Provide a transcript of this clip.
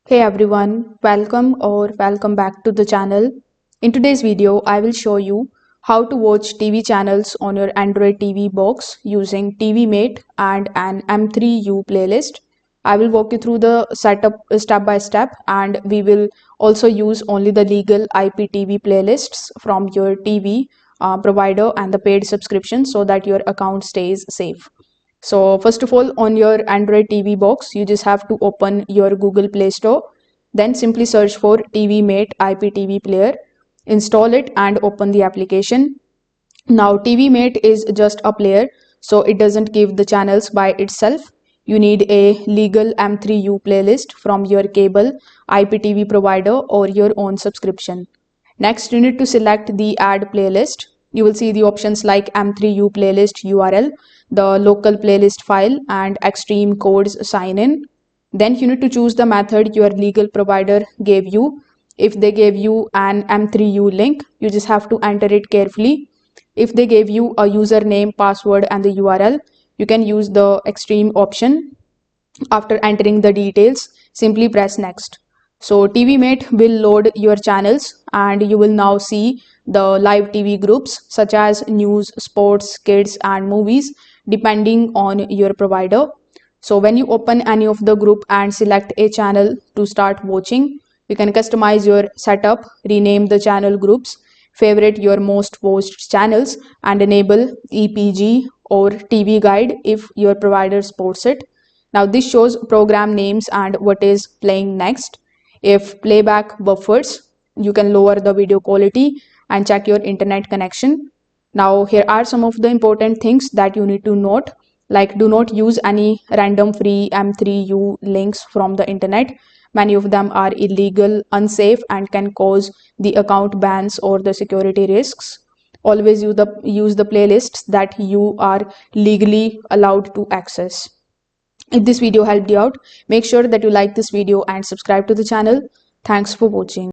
Hey everyone, welcome back to the channel. In today's video, I will show you how to watch TV channels on your Android TV box using TiviMate and an M3U playlist. I will walk you through the setup step by step, and we will also use only the legal IPTV playlists from your TV provider and the paid subscription so that your account stays safe. So first of all, on your Android TV box, you just have to open your Google Play Store. Then simply search for TiviMate IPTV player, install it and open the application. Now TiviMate is just a player, so it doesn't give the channels by itself. You need a legal M3U playlist from your cable IPTV provider or your own subscription. Next, you need to select the add playlist. You will see the options like M3U playlist URL, the local playlist file, and extreme codes sign in. Then you need to choose the method your legal provider gave you. If they gave you an M3U link, you just have to enter it carefully. If they gave you a username, password, and the URL, you can use the extreme option. After entering the details, simply press next. So TiviMate will load your channels and you will now see the live TV groups such as news, sports, kids and movies depending on your provider. So when you open any of the group and select a channel to start watching, you can customize your setup, rename the channel groups, favorite your most watched channels and enable EPG or TV guide if your provider supports it. Now this shows program names and what is playing next. If playback buffers, you can lower the video quality and check your internet connection. Now here are some of the important things that you need to note, like do not use any random free M3U links from the internet. Many of them are illegal, unsafe and can cause the account bans or the security risks. Always use the playlists that you are legally allowed to access. If this video helped you out, make sure that you like this video and subscribe to the channel. Thanks for watching.